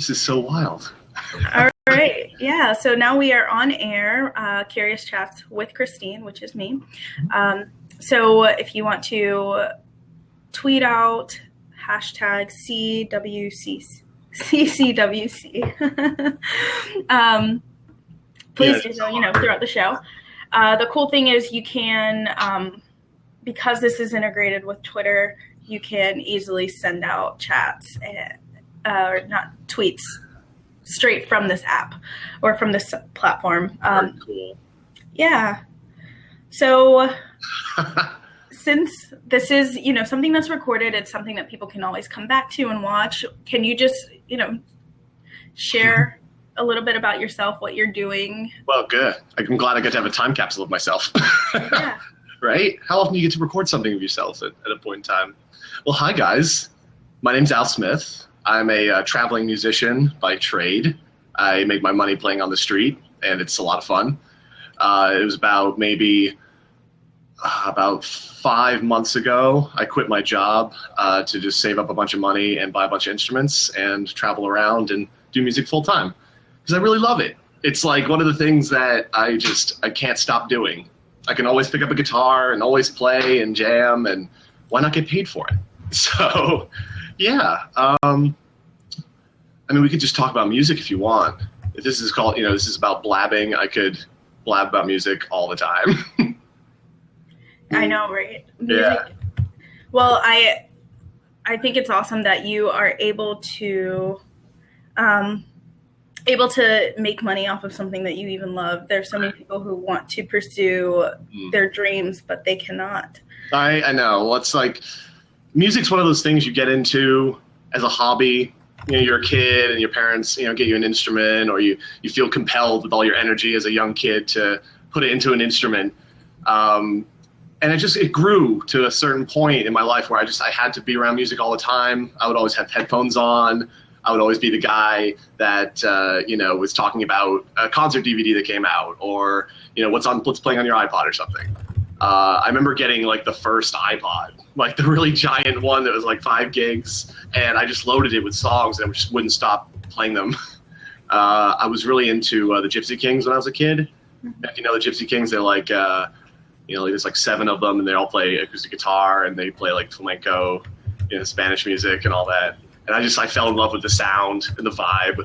This is so wild. All right. Yeah. So now we are on air, Curious Chats with Christine, which is me. So if you want to tweet out hashtag CCWC, please do so, throughout the show. The cool thing is you can, because this is integrated with Twitter, you can easily send out chats or not tweets straight from this app or from this platform. Very cool. Yeah. So since this is, something that's recorded, it's something that people can always come back to and watch. Can you just, share a little bit about yourself, what you're doing? Well, good. I'm glad I get to have a time capsule of myself. Yeah. Right? How often do you get to record something of yourself at a point in time? Well, hi, guys. My name's Al Smith. I'm a traveling musician by trade. I make my money playing on the street, and it's a lot of fun. It was about 5 months ago, I quit my job to just save up a bunch of money and buy a bunch of instruments and travel around and do music full time because I really love it. It's like one of the things that I can't stop doing. I can always pick up a guitar and always play and jam, and why not get paid for it? So, yeah. We could just talk about music if you want. If this is called, this is about blabbing, I could blab about music all the time. I know, right? Music. Yeah. Well, I think it's awesome that you are able to make money off of something that you even love. There's so many people who want to pursue their dreams, but they cannot. I know. Well, it's like music's one of those things you get into as a hobby. You're a kid and your parents, get you an instrument, or you feel compelled with all your energy as a young kid to put it into an instrument. And it grew to a certain point in my life where I had to be around music all the time. I would always have headphones on. I would always be the guy that, was talking about a concert DVD that came out, or, what's playing on your iPod or something. I remember getting the first iPod, the really giant one that was 5 gigs, and I just loaded it with songs and just wouldn't stop playing them. I was really into the Gypsy Kings when I was a kid. If you know the Gypsy Kings, they're there's 7 of them, and they all play acoustic guitar, and they play flamenco, Spanish music and all that. And I fell in love with the sound and the vibe.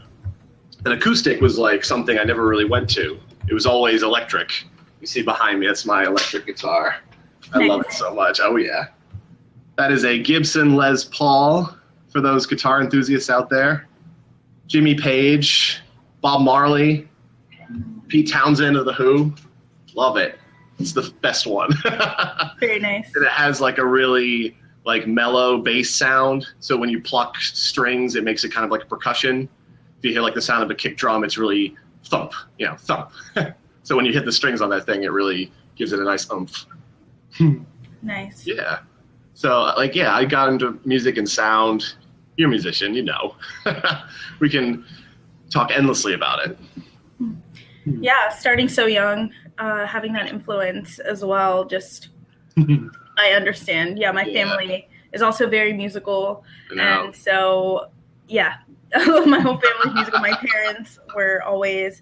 And acoustic was something I never really went to. It was always electric. You see behind me, that's my electric guitar. I love it so much. Oh yeah. That is a Gibson Les Paul for those guitar enthusiasts out there. Jimmy Page, Bob Marley, Pete Townsend of The Who. Love it. It's the best one. Very nice. And it has a really mellow bass sound. So when you pluck strings, it makes it kind of like a percussion. If you hear the sound of a kick drum, it's really thump, thump. So when you hit the strings on that thing, it really gives it a nice oomph. Nice. Yeah. So I got into music and sound. You're a musician, We can talk endlessly about it. Yeah, starting so young, having that influence as well, just I understand. Yeah, my family is also very musical, and so my whole family's musical. My parents were always,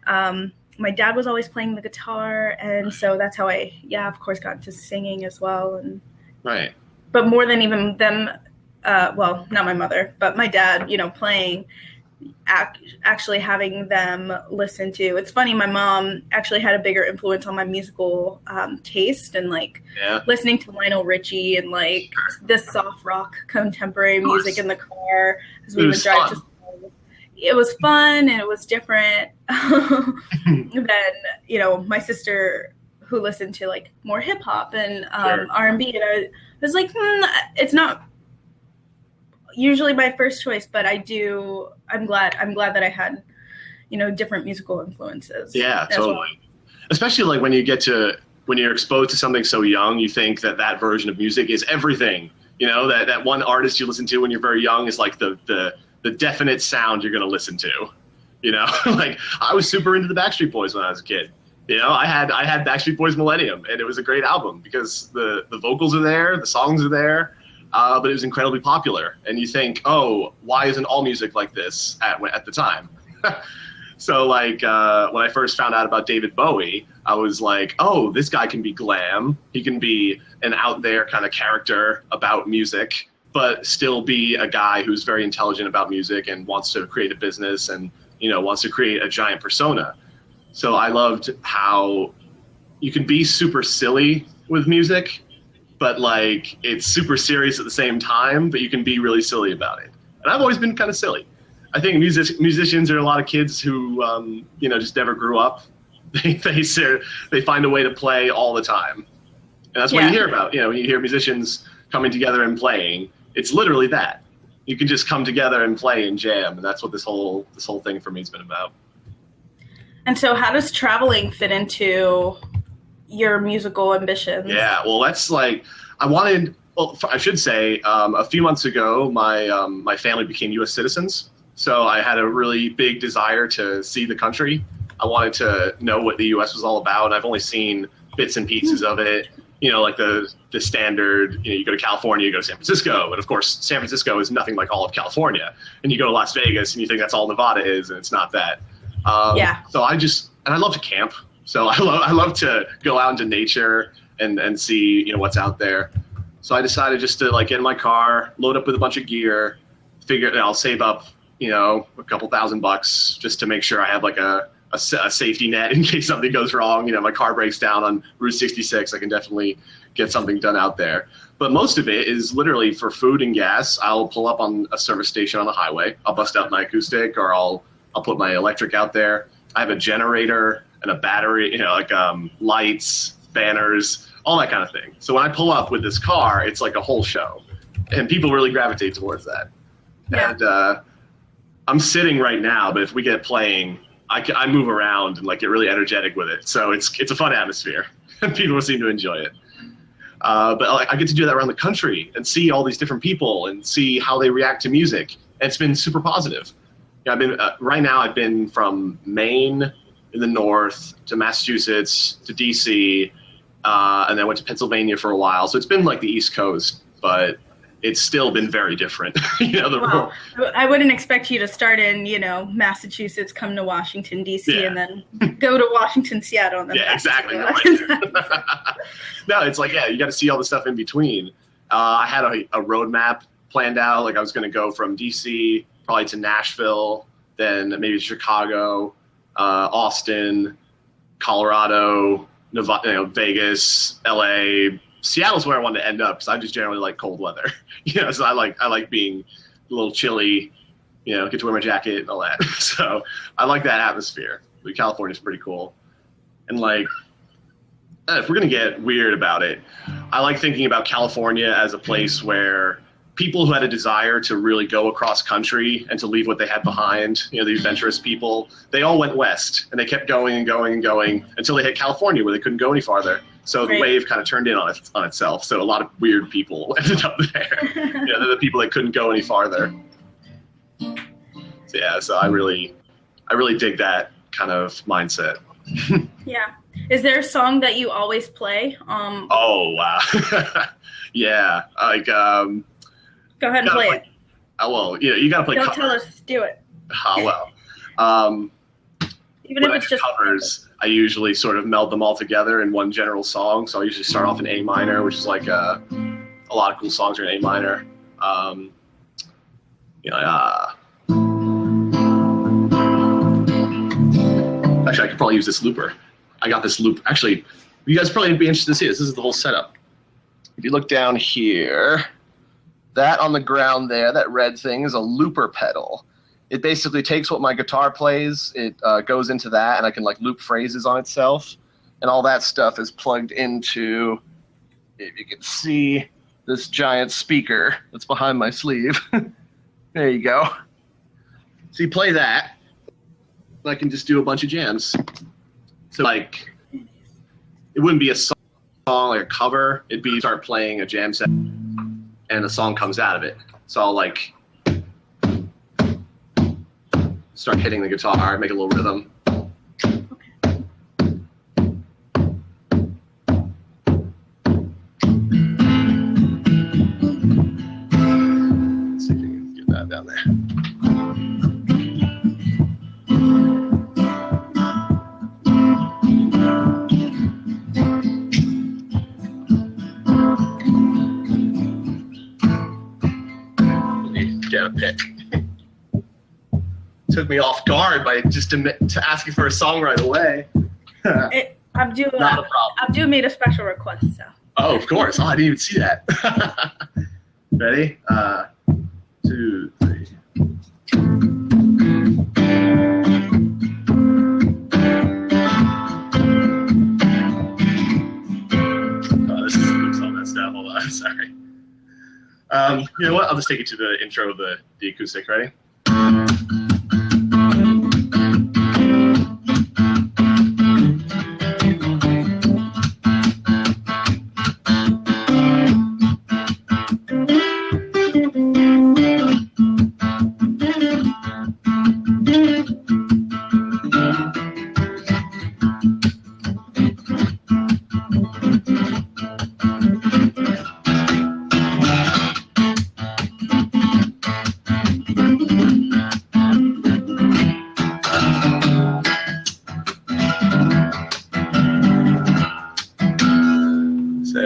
my dad was always playing the guitar, and so that's how I, of course, got into singing as well. And right. But more than even them, not my mother, but my dad, playing. Actually having them listen to. It's funny, my mom actually had a bigger influence on my musical taste and listening to Lionel Richie and this soft rock contemporary music in the car as we would drive to school. It was fun and it was different than my sister who listened to more hip hop and R&B, and I was it's not usually my first choice, but I'm glad that I had, different musical influences. Yeah, totally. Well. Especially when you're exposed to something so young, you think that version of music is everything. That one artist you listen to when you're very young is the definite sound you're going to listen to. I was super into the Backstreet Boys when I was a kid. I had Backstreet Boys Millennium, and it was a great album because the vocals are there, the songs are there. but it was incredibly popular. And you think, oh, why isn't all music like this at the time? So like when I first found out about David Bowie, I was like, oh, this guy can be glam. He can be an out there kind of character about music, but still be a guy who's very intelligent about music and wants to create a business and, you know, wants to create a giant persona. So I loved how you can be super silly with music, but like it's super serious at the same time, but you can be really silly about it. And I've always been kind of silly. I think musicians are a lot of kids who, you know, just never grew up. They find a way to play all the time. And that's what you hear about. You know, when you hear musicians coming together and playing, it's literally that. You can just come together and play and jam, and that's what this whole thing for me has been about. And so how does traveling fit into your musical ambitions? Yeah, well, that's like, I should say, a few months ago, my family became U.S. citizens. So I had a really big desire to see the country. I wanted to know what the U.S. was all about, and I've only seen bits and pieces of it. You know, like the standard, you know, you go to California, you go to San Francisco, and of course, San Francisco is nothing like all of California. And you go to Las Vegas, and you think that's all Nevada is, and it's not that. So I love to camp. So I love to go out into nature and see, you know, what's out there. So I decided just to like get in my car, load up with a bunch of gear, I'll save up, you know, a couple $1,000 just to make sure I have like a safety net in case something goes wrong. You know, my car breaks down on Route 66. I can definitely get something done out there. But most of it is literally for food and gas. I'll pull up on a service station on the highway. I'll bust out my acoustic, or I'll put my electric out there. I have a generator and a battery, you know, like lights, banners, all that kind of thing. So when I pull up with this car, it's like a whole show, and people really gravitate towards that. Yeah. And I'm sitting right now, but if we get playing, I move around and like get really energetic with it. So it's a fun atmosphere, and people seem to enjoy it. But I get to do that around the country and see all these different people and see how they react to music. And it's been super positive. Yeah, right now I've been from Maine in the north to Massachusetts to DC, and then I went to Pennsylvania for a while. So it's been like the East Coast, but it's still been very different. You know, I wouldn't expect you to start in, you know, Massachusetts, come to Washington, D.C., and then go to Washington, Seattle. And then exactly. No, it's like, you got to see all the stuff in between. I had a roadmap planned out. Like I was going to go from D.C. probably to Nashville, then maybe Chicago, Austin, Colorado, Nevada, you know, Vegas, L.A., Seattle's where I wanted to end up because I just generally like cold weather. You know, so I like being a little chilly, you know, get to wear my jacket and all that. So I like that atmosphere. California's pretty cool. And like, if we're going to get weird about it, I like thinking about California as a place where people who had a desire to really go across country and to leave what they had behind, you know, the adventurous people, they all went west and they kept going and going and going until they hit California where they couldn't go any farther. So the wave kind of turned in on itself. So a lot of weird people ended up there. You know, they're the people that couldn't go any farther. So yeah, so I really dig that kind of mindset. Yeah. Is there a song that you always play? Oh wow. Yeah. Like go ahead and play it. Well, you know, you gotta play Don't covers. tell us, do it. Oh well. Even if it's just covers, I usually sort of meld them all together in one general song. So I usually start off in A minor, which is like a lot of cool songs are in A minor. You know, actually, I could probably use this looper. I got this loop. Actually, you guys probably would be interested to see this. This is the whole setup. If you look down here, that on the ground there, that red thing is a looper pedal. It basically takes what my guitar plays, it goes into that, and I can like loop phrases on itself. And all that stuff is plugged into, if you can see, this giant speaker that's behind my sleeve. There you go. So you play that, and I can just do a bunch of jams. So like, it wouldn't be a song like a cover, it'd be start playing a jam set, and a song comes out of it. So I'll like, start hitting the guitar, make a little rhythm. took me off guard by just to asking for a song right away. Abdul Not a problem. Abdul made a special request, so. Oh, of course. Oh, I didn't even see that. Ready? 2, 3. Oh, this looks all messed up. Hold on. Sorry. You know what? I'll just take you to the intro of the acoustic. Ready?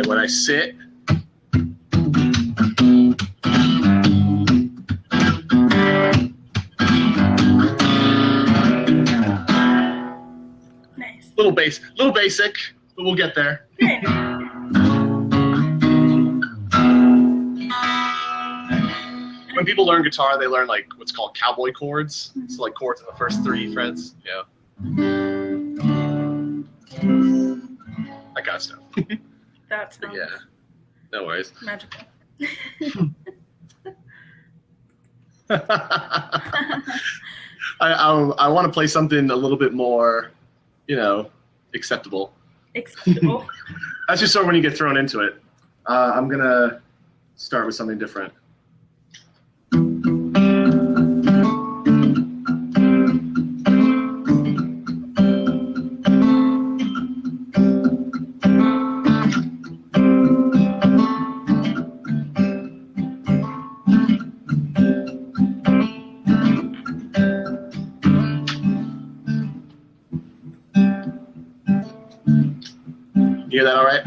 When I sit, Nice. little basic, but we'll get there. Very nice. When people learn guitar, they learn like what's called cowboy chords. So like chords in the first 3 frets. Yeah. That kind of stuff. That sounds Yeah. No worries. magical. I want to play something a little bit more, acceptable. Acceptable. That's just sort of when you get thrown into it. I'm going to start with something different. You hear that all right?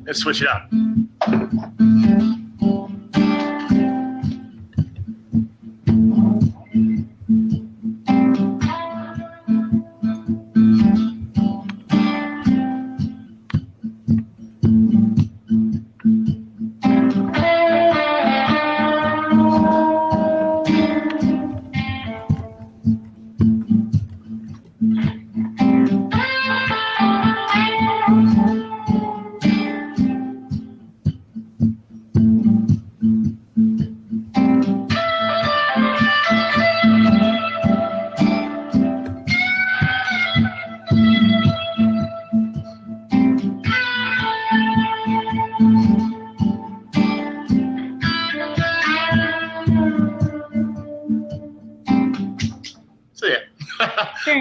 Let's switch it up.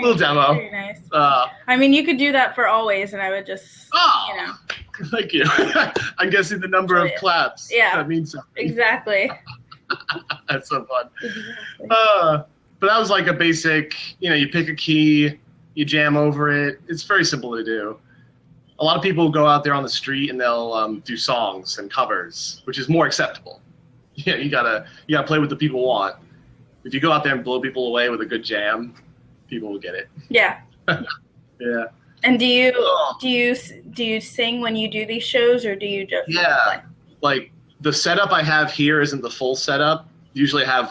Very, little demo. Very nice. Uh, I mean, you could do that for always, and I would just, Thank you. I'm guessing the number of claps. Yeah. That means something. Exactly. That's so fun. Exactly. But that was like a basic, you pick a key, you jam over it. It's very simple to do. A lot of people go out there on the street and they'll do songs and covers, which is more acceptable. Yeah, you gotta play what the people want. If you go out there and blow people away with a good jam, people will get it. Yeah. Yeah. And do you sing when you do these shows, or do you just play? Like the setup I have here isn't the full setup. Usually I have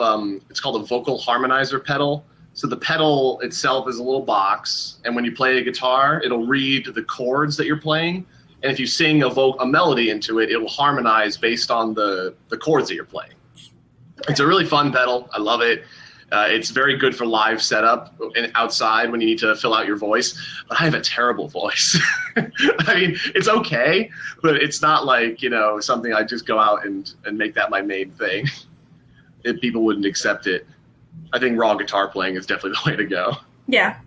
it's called a vocal harmonizer pedal. So the pedal itself is a little box, and when you play a guitar, it'll read the chords that you're playing, and if you sing a melody into it, it'll harmonize based on the chords that you're playing. It's a really fun pedal. I love it. It's very good for live setup and outside when you need to fill out your voice. But I have a terrible voice. I mean, it's okay, but it's not like, something I just go out and make that my main thing. If people wouldn't accept it. I think raw guitar playing is definitely the way to go. Yeah.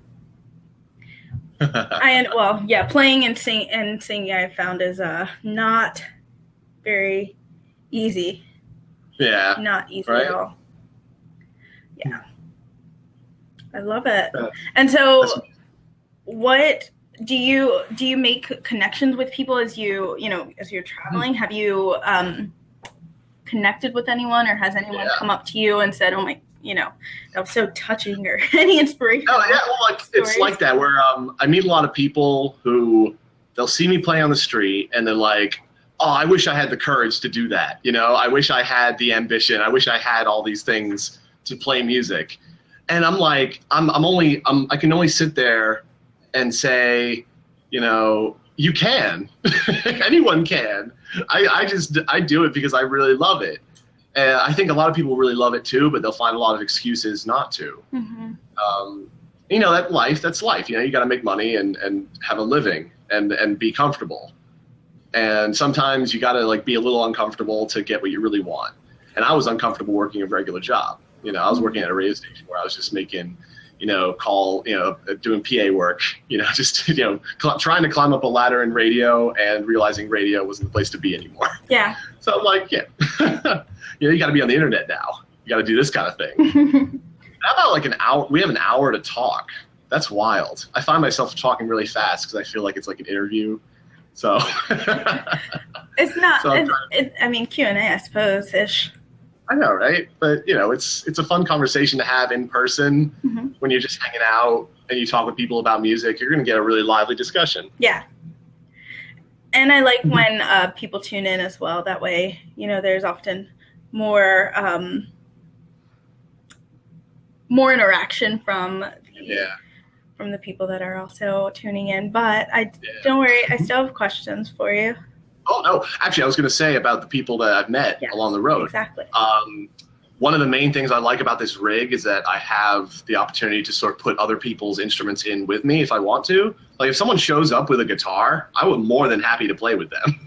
Playing and singing I found is not very easy. Yeah. Not easy right? at all. Yeah. I love it. And so what do you make connections with people as you're traveling? Have you connected with anyone, or has anyone come up to you and said, "Oh my, that was so touching," or any inspiration? Oh yeah, well, it's like that where I meet a lot of people who they'll see me play on the street and they're like, "Oh, I wish I had the courage to do that." I wish I had the ambition. I wish I had all these things to play music. And I'm like, I can only sit there and say, you can. Anyone can. I do it because I really love it. And I think a lot of people really love it too, but they'll find a lot of excuses not to. Mm-hmm. That's life. You got to make money and have a living and be comfortable. And sometimes you got to be a little uncomfortable to get what you really want. And I was uncomfortable working a regular job. I was working at a radio station where I was just making, doing PA work, trying to climb up a ladder in radio and realizing radio wasn't the place to be anymore. Yeah. So I'm like, you got to be on the internet now. You got to do this kind of thing. How about an hour? We have an hour to talk. That's wild. I find myself talking really fast because I feel like it's like an interview. So it's not. So Q&A, I suppose, ish. I know, right? But it's a fun conversation to have in person. Mm-hmm. When you're just hanging out and you talk with people about music. You're going to get a really lively discussion. Yeah, and I like when people tune in as well. That way, there's often more interaction from the people that are also tuning in. But don't worry, I still have questions for you. Oh, no. Actually, I was going to say about the people that I've met along the road. Exactly. One of the main things I like about this rig is that I have the opportunity to sort of put other people's instruments in with me if I want to. Like, if someone shows up with a guitar, I would more than happy to play with them.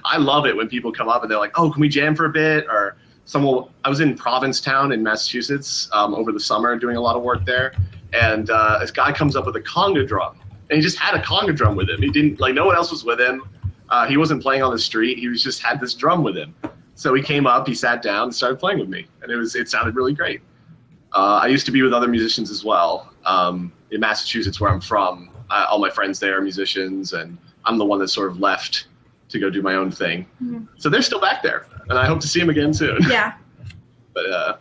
I love it when people come up and they're like, "Oh, can we jam for a bit?" Or I was in Provincetown in Massachusetts over the summer doing a lot of work there. And this guy comes up with a conga drum. And he just had a conga drum with him. He didn't, no one else was with him. He wasn't playing on the street. He was just had this drum with him. So he came up, he sat down, and started playing with me, and it sounded really great. I used to be with other musicians as well. In Massachusetts, where I'm from, all my friends there are musicians, and I'm the one that sort of left to go do my own thing. Mm-hmm. So they're still back there, and I hope to see them again soon. Yeah. But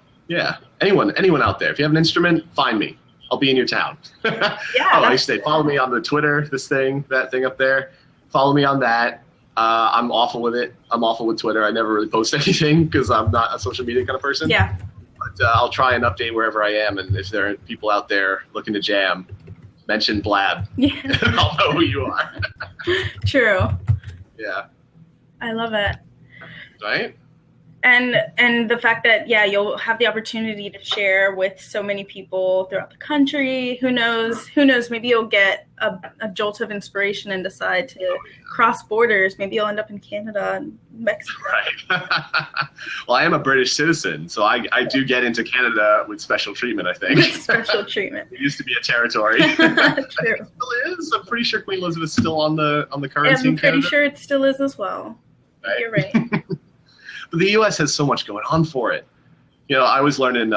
anyone out there, if you have an instrument, find me. I'll be in your town. Yeah. I should say, follow me on the Twitter, that thing up there. Follow me on that. I'm awful with it. I'm awful with Twitter. I never really post anything because I'm not a social media kind of person. Yeah. But I'll try and update wherever I am. And if there are people out there looking to jam, mention Blab. Yeah. I'll know who you are. True. Yeah. I love it. Right? And the fact that you'll have the opportunity to share with so many people throughout the country. Who knows, maybe you'll get a jolt of inspiration and decide to cross borders. Maybe you'll end up in Canada and Mexico. Right. Well, I am a British citizen, so I do get into Canada with special treatment, I think. Special treatment. It used to be a territory. True. It still is. I'm pretty sure Queen Elizabeth's still on the currency in Canada. I'm pretty sure it still is as well. Right? You're right. But the U.S. has so much going on for it. I was learning,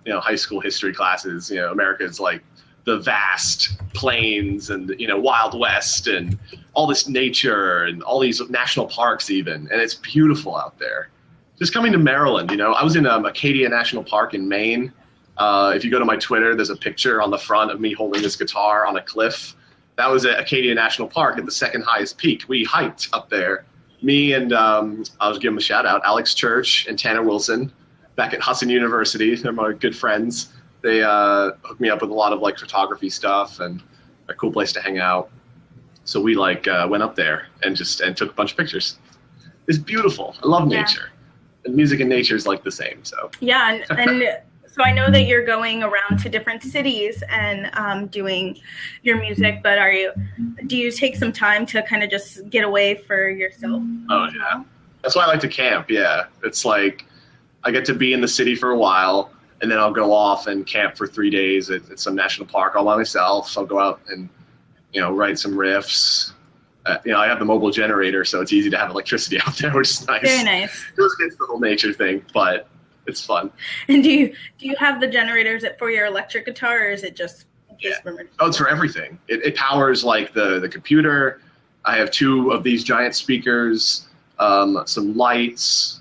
high school history classes. America is like the vast plains and, Wild West and all this nature and all these national parks even. And it's beautiful out there. Just coming to Maryland, I was in Acadia National Park in Maine. If you go to my Twitter, there's a picture on the front of me holding this guitar on a cliff. That was at Acadia National Park at the second highest peak. We hiked up there. Me and I'll just give them a shout out, Alex Church and Tanner Wilson back at Hudson University. They're my good friends. They hooked me up with a lot of photography stuff and a cool place to hang out. So we went up there and took a bunch of pictures. It's beautiful. I love nature. And music and nature is the same. So yeah, and so I know that you're going around to different cities and doing your music, but do you take some time to kind of just get away for yourself? Oh, yeah. That's why I like to camp, yeah. It's I get to be in the city for a while, and then I'll go off and camp for 3 days at some national park all by myself. I'll go out and, write some riffs. I have the mobile generator, so it's easy to have electricity out there, which is nice. Very nice. It goes against the whole nature thing, but it's fun. And do you have the generators for your electric guitar, or is it just? Oh, it's for everything. It powers the computer. I have 2 of these giant speakers, some lights,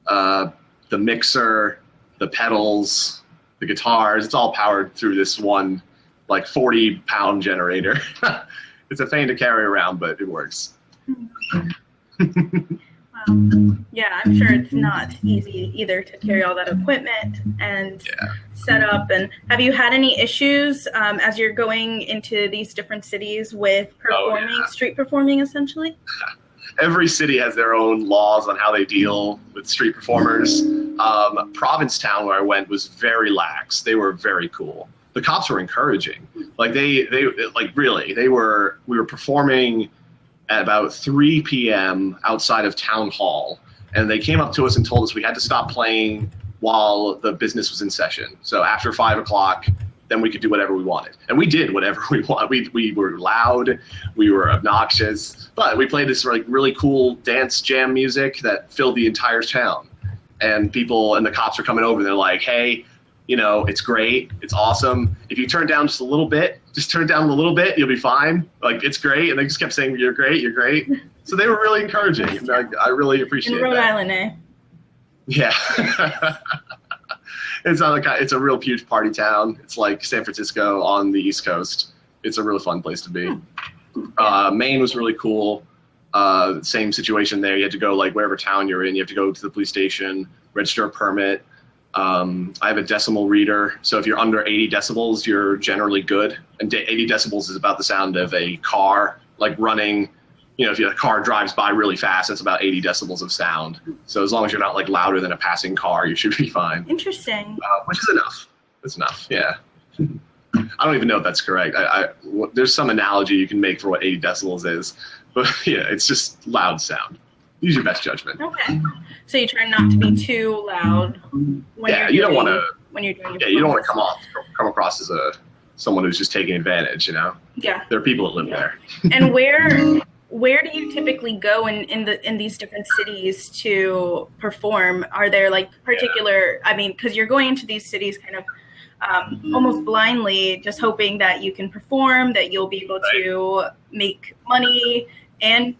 the mixer, the pedals, the guitars. It's all powered through this one 40-pound generator. It's a pain to carry around, but it works. Yeah, I'm sure it's not easy either to carry all that equipment and set up. And have you had any issues as you're going into these different cities with street performing, essentially? Every city has their own laws on how they deal with street performers. Provincetown, where I went, was very lax. They were very cool. The cops were encouraging. We were performing at about 3 p.m. outside of Town Hall, and they came up to us and told us we had to stop playing while the business was in session. So after 5 o'clock, then we could do whatever we wanted. And we did whatever we wanted. We were loud, we were obnoxious, but we played this really cool dance jam music that filled the entire town. And the cops were coming over and they're like, hey, it's great. It's awesome. If you turn down just a little bit, you'll be fine. It's great. And they just kept saying, you're great, you're great. So they were really encouraging. And I really appreciate that. In Rhode Island, eh? Yeah. It's a real huge party town. It's like San Francisco on the East Coast. It's a really fun place to be. Maine was really cool. Same situation there. You had to go wherever town you're in. You have to go to the police station, register a permit. I have a decimal reader, so if you're under 80 decibels, you're generally good. And 80 decibels is about the sound of a car running. If a car drives by really fast, it's about 80 decibels of sound. So as long as you're not louder than a passing car, you should be fine. Interesting. Which is enough. It's enough. Yeah. I don't even know if that's correct. There's some analogy you can make for what 80 decibels is, but yeah, it's just loud sound. Use your best judgment. Okay. So you try not to be too loud when you don't want to. When you're doing you don't want to come across as someone who's just taking advantage. Yeah. There are people that live there. And where do you typically go in these different cities to perform? Are there particular? I mean, because you're going into these cities kind of almost blindly, just hoping that you can perform, that you'll be able to make money and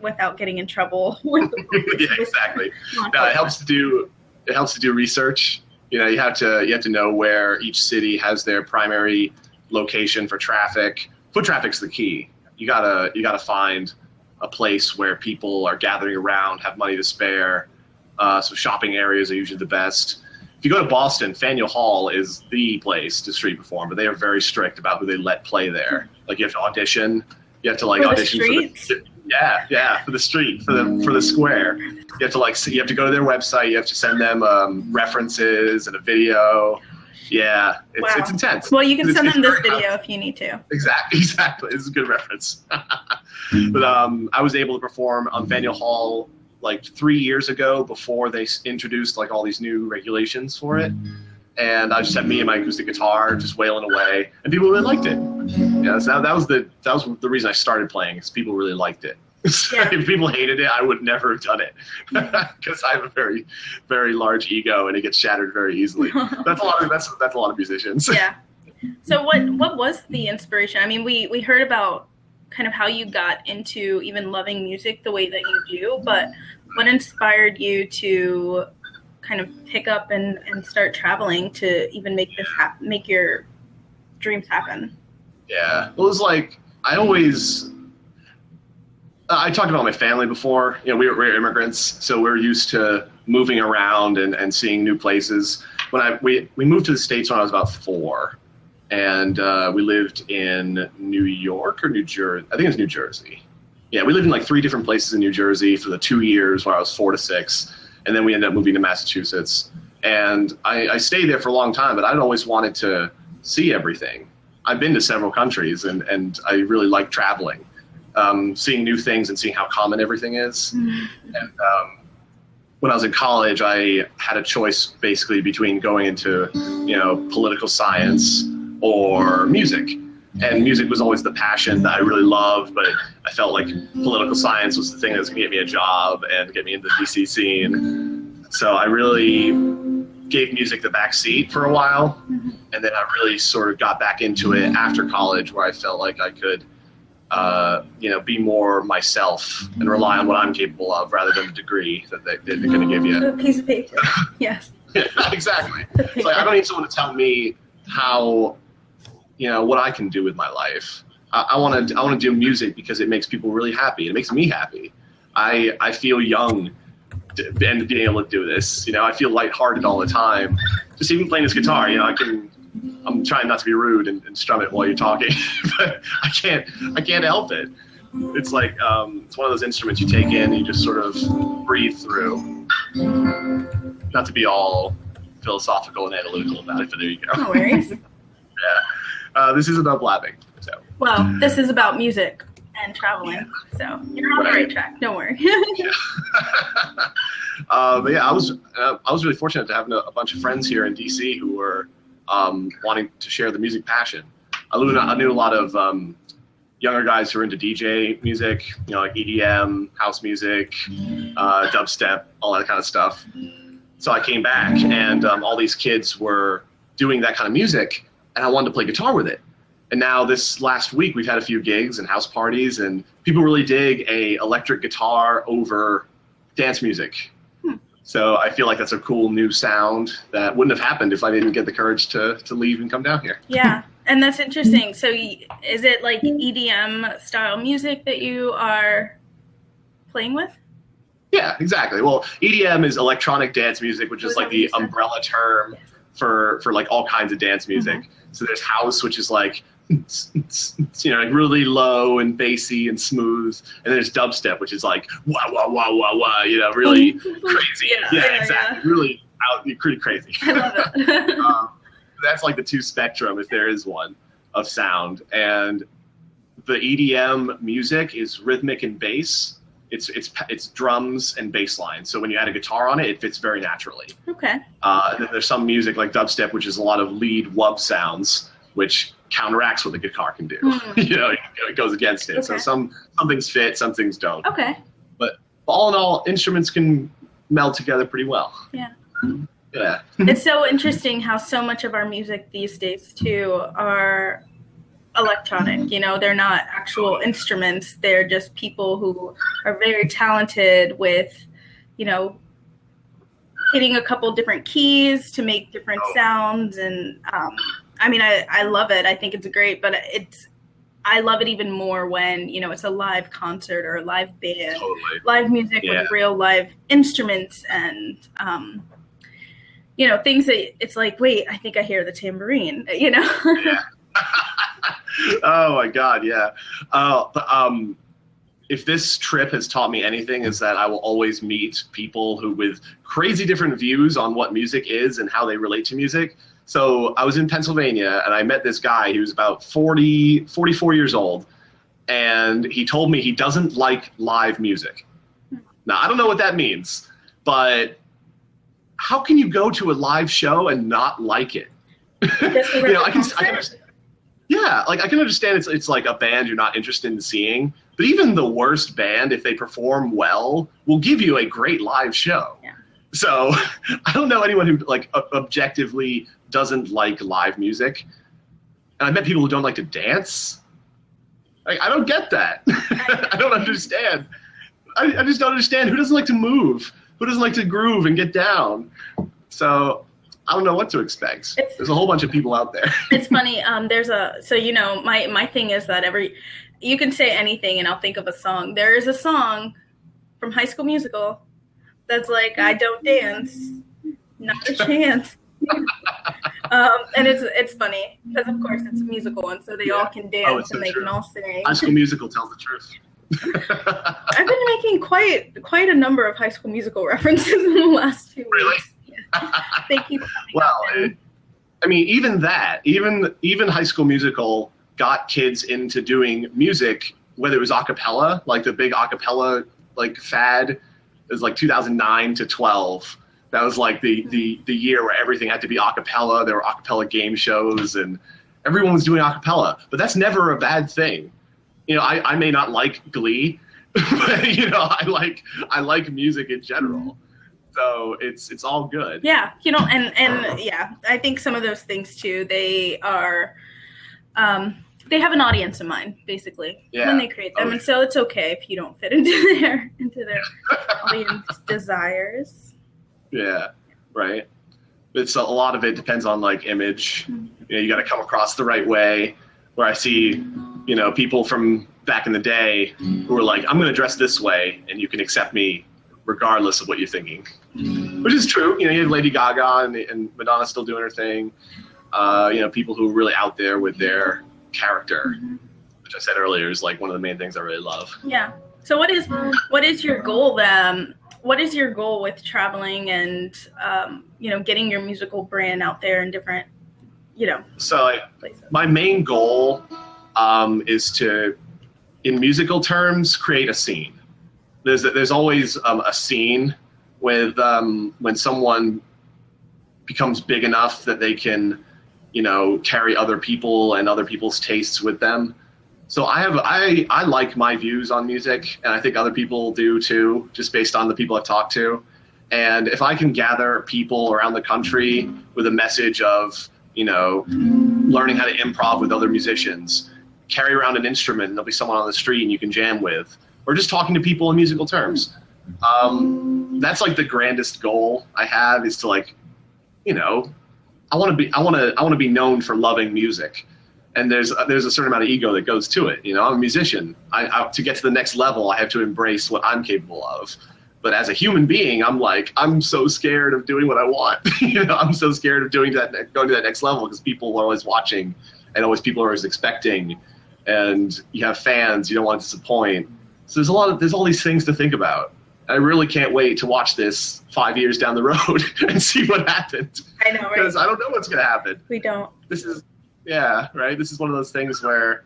without getting in trouble. Yeah, exactly. No, it helps to do research. You have to know where each city has their primary location for traffic. Foot traffic's the key. You gotta find a place where people are gathering around, have money to spare. So shopping areas are usually the best. If you go to Boston, Faneuil Hall is the place to street perform, but they are very strict about who they let play there. You have to audition. You have to audition for Yeah, for the street, for the square. You have to go to their website. You have to send them references and a video. Yeah, it's intense. Well, you can send them this video if you need to. Exactly. This is a good reference. But I was able to perform on Faneuil Hall like 3 years ago before they introduced like all these new regulations for it. And I just had me and my acoustic guitar just wailing away, and people really liked it. Yeah, so that was the reason I started playing, is people really liked it. Yeah. If people hated it, I would never have done it, because I have a very, very large ego, and it gets shattered very easily. That's a lot of musicians. Yeah. So what was the inspiration? I mean, we heard about kind of how you got into even loving music the way that you do, but what inspired you to kind of pick up and start traveling to even make this make your dreams happen? Yeah, well, it was like I talked about my family before. You know, we're immigrants, so we're used to moving around and seeing new places. When we moved to the States when I was about 4, and we lived in New York or New Jersey. I think it was New Jersey. Yeah, we lived in like 3 different places in New Jersey for the 2 years when I was 4 to 6. And then we ended up moving to Massachusetts. And I stayed there for a long time, but I'd always wanted to see everything. I've been to several countries, and I really like traveling, seeing new things and seeing how common everything is. Mm-hmm. And when I was in college, I had a choice basically between going into, political science or music. And music was always the passion that I really loved, but I felt like political science was the thing that was going to get me a job and get me into the DC scene. So I really gave music the back seat for a while, and then I really sort of got back into it after college, where I felt like I could, be more myself and rely on what I'm capable of rather than the degree that they're going to give you. A piece of paper, yes. Yeah, exactly. It's like I don't need someone to tell me how, what I can do with my life. I want to do music because it makes people really happy. It makes me happy. I feel young and being able to do this. I feel lighthearted all the time. Just even playing this guitar, I'm trying not to be rude and strum it while you're talking, but I can't help it. It's like it's one of those instruments you take in and you just sort of breathe through. Not to be all philosophical and analytical about it, but there you go. No worries. Yeah. This is about blabbing. So. Well, this is about music and traveling, so you're on the right track. Don't worry. But yeah, I was really fortunate to have a bunch of friends here in DC who were wanting to share the music passion. I knew a lot of younger guys who are into DJ music, like EDM, house music, dubstep, all that kind of stuff. So I came back, and all these kids were doing that kind of music, and I wanted to play guitar with it. And now this last week, we've had a few gigs and house parties, and people really dig a electric guitar over dance music. So I feel like that's a cool new sound that wouldn't have happened if I didn't get the courage to leave and come down here. Yeah, and that's interesting. So is it like EDM style music that you are playing with? Yeah, exactly. Well, EDM is electronic dance music, which is like the umbrella term for like all kinds of dance music. Mm-hmm. So there's house, which is like, like really low and bassy and smooth, and there's dubstep, which is like wah wah wah wah wah, really crazy. Yeah, exactly. Yeah. Really pretty crazy. I love it. That's like the 2 spectrum, if there is one, of sound. And the EDM music is rhythmic and bass. It's drums and bass line. So when you add a guitar on it, it fits very naturally. Okay. And then there's some music like dubstep, which is a lot of lead wub sounds, which counteracts what the guitar can do. It goes against it. Okay. So some things fit, some things don't. Okay. But all in all, instruments can meld together pretty well. Yeah. Yeah. It's so interesting how so much of our music these days too are electronic. They're not actual instruments. They're just people who are very talented with, hitting a couple different keys to make different sounds. And I love it. I think it's great, but I love it even more when, it's a live concert or a live band, live music with real live instruments and, things that it's like, wait, I think I hear the tambourine, Yeah. Oh my God. Yeah. if this trip has taught me anything, is that I will always meet people who with crazy different views on what music is and how they relate to music. So I was in Pennsylvania and I met this guy. He was about 44 years old. And he told me he doesn't like live music. Now, I don't know what that means, but how can you go to a live show and not like it? You know, I can understand. Yeah, like I can understand it's like a band you're not interested in seeing, but even the worst band, if they perform well, will give you a great live show. Yeah. So I don't know anyone who like objectively doesn't like live music. And I met people who don't like to dance. I don't get that. I don't understand. I just don't understand. Who doesn't like to move? Who doesn't like to groove and get down? So I don't know what to expect. There's a whole bunch of people out there. It's funny. So you know, my thing is that you can say anything and I'll think of a song. There is a song from High School Musical that's like, I don't dance, not a chance. And it's funny because of course it's a musical and so they all can dance and they can all sing. High School Musical tells the truth. I've been making quite a number of High School Musical references in the last 2 weeks. Yeah. They keep coming up. I mean, even High School Musical got kids into doing music, whether it was a cappella, like the big a cappella like fad. It was like 2009 to 12. That was like the year where everything had to be a cappella. There were a cappella game shows and everyone was doing a cappella. But that's never a bad thing. You know, I may not like Glee, but you know, I like music in general. So it's all good. Yeah, you know, and yeah, I think some of those things too, they are they have an audience in mind, basically, when they create them. And so it's okay if you don't fit into their audience desires. Yeah, right. It's a lot of it depends on like image. You know, you got to come across the right way. Where I see, you know, people from back in the day who were like, I'm going to dress this way and you can accept me regardless of what you're thinking. Which is true. You know, you have Lady Gaga and Madonna still doing her thing. You know, people who are really out there with their character, which I said earlier is like one of the main things I really love. Yeah. So what is your goal then? What is your goal with traveling and, you know, getting your musical brand out there in different, you know, so places? My main goal is to, in musical terms, create a scene. There's always a scene with when someone becomes big enough that they can, you know, carry other people and other people's tastes with them. So I like my views on music, and I think other people do too, just based on the people I've talked to. And if I can gather people around the country with a message of, you know, learning how to improv with other musicians, carry around an instrument and there'll be someone on the street and you can jam with, or just talking to people in musical terms. That's like the grandest goal I have, is to like, you know, I want to be known for loving music. And there's a certain amount of ego that goes to it. You know, I'm a musician. To get to the next level, I have to embrace what I'm capable of. But as a human being, I'm so scared of doing what I want. You know, I'm so scared of going to that next level because people are always watching, and people are always expecting, and you have fans. You don't want to disappoint. So there's all these things to think about. I really can't wait to watch this 5 years down the road and see what happened. I know, right? Because I don't know what's gonna happen. We don't. Yeah, right. This is one of those things where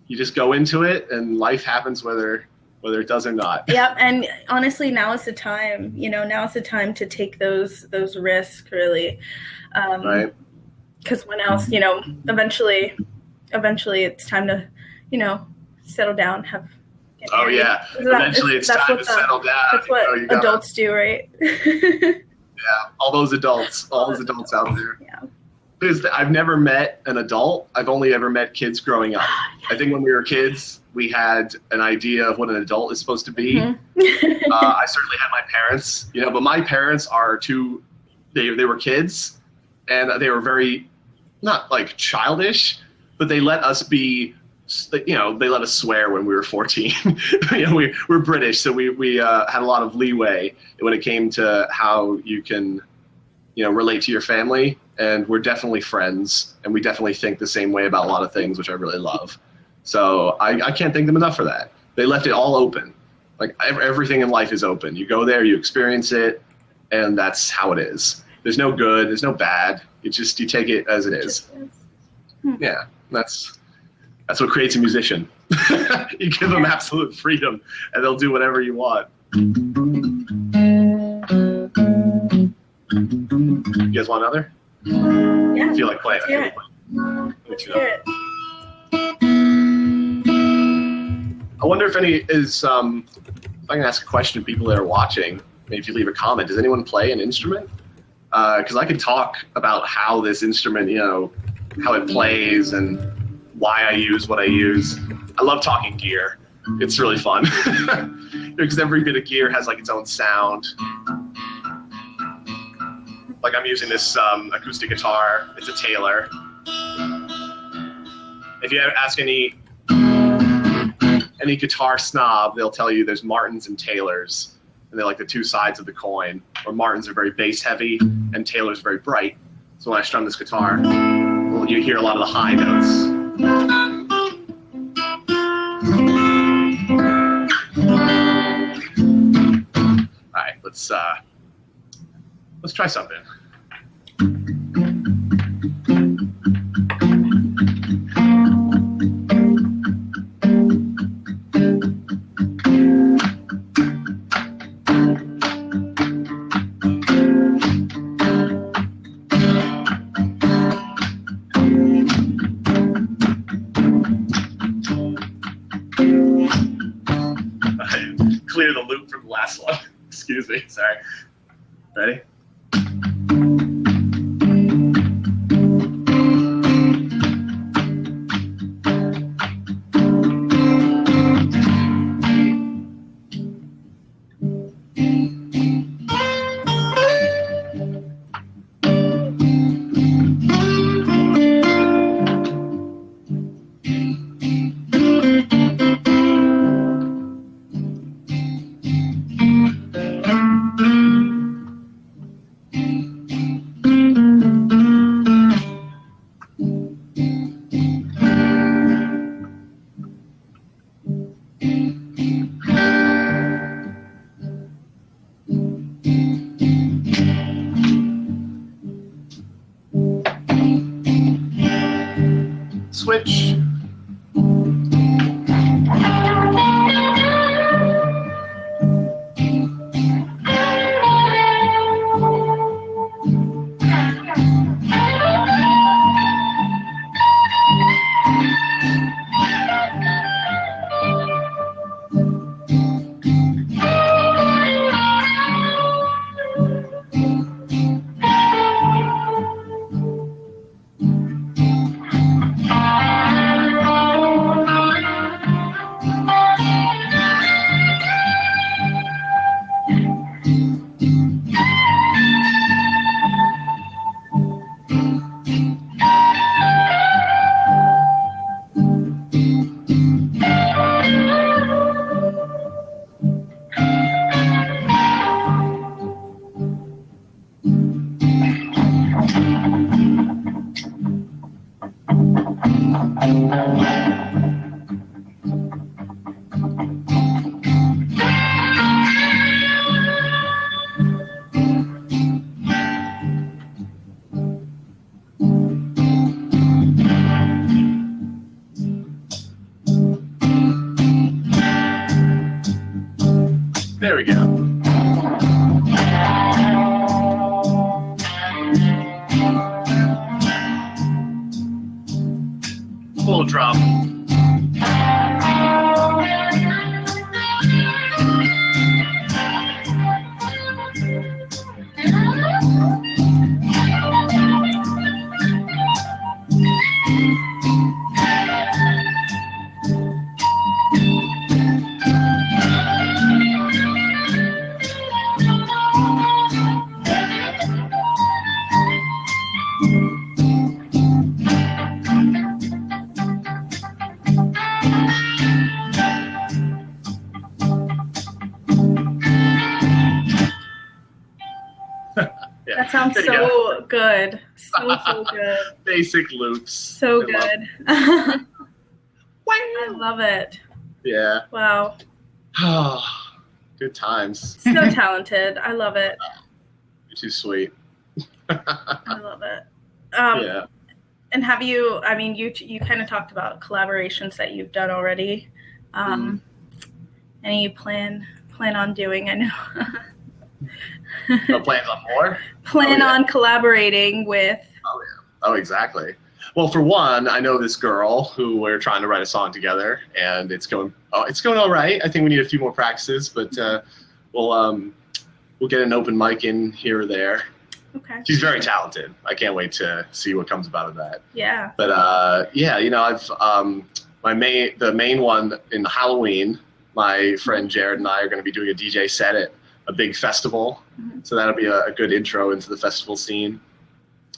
you just go into it, and life happens whether it does or not. Yep, and honestly, now is the time. You know, now is the time to take those risks, really. Right. Because when else, you know, eventually, it's time to, you know, settle down. Oh yeah. Eventually, it's time to settle down. That's what adults do, right? Yeah, all those adults out there. Yeah. Because I've never met an adult. I've only ever met kids growing up. I think when we were kids, we had an idea of what an adult is supposed to be. Mm-hmm. I certainly had my parents, you know, but my parents are they were kids, and they were very, not like childish, but they let us be, you know, they let us swear when we were 14. You know, we're British, so we had a lot of leeway when it came to how you can, you know, relate to your family. And we're definitely friends, and we definitely think the same way about a lot of things, which I really love. So I can't thank them enough for that. They left it all open. Like everything in life is open. You go there, you experience it, and that's how it is. There's no good, there's no bad. You take it as it is. Yeah, that's what creates a musician. You give them absolute freedom, and they'll do whatever you want. You guys want another? Yeah. I feel like playing. Let's hear it. I wonder if if I can ask a question to people that are watching, maybe if you leave a comment, does anyone play an instrument? Because I could talk about how this instrument, how it plays and why I use what I use. I love talking gear. It's really fun. Because every bit of gear has like its own sound. Like I'm using this acoustic guitar. It's a Taylor. If you ask any guitar snob, they'll tell you there's Martins and Taylors, and they're like the two sides of the coin. Where Martins are very bass heavy, and Taylor's very bright. So when I strum this guitar, well, you hear a lot of the high notes. All right, let's try something. Clear the loop from the last one. Excuse me, sorry. Ready? Switch. There we go. Full drop. Yeah. That sounds so good. So good. Basic loops. So good. I love it. Yeah. Wow. Good times. So talented. I love it. You're too sweet. I love it. Yeah. And have you, I mean, you kind of talked about collaborations that you've done already. Any you plan on doing? I know. No plans on more? Plan on collaborating with. Oh, yeah. Oh, exactly. Well, for one, I know this girl who we're trying to write a song together, and it's going all right. I think we need a few more practices, but we'll get an open mic in here or there. Okay. She's very talented. I can't wait to see what comes about of that. Yeah. But yeah, you know, I've the main one in Halloween. My friend Jared and I are going to be doing a DJ set at a big festival, so that'll be a good intro into the festival scene.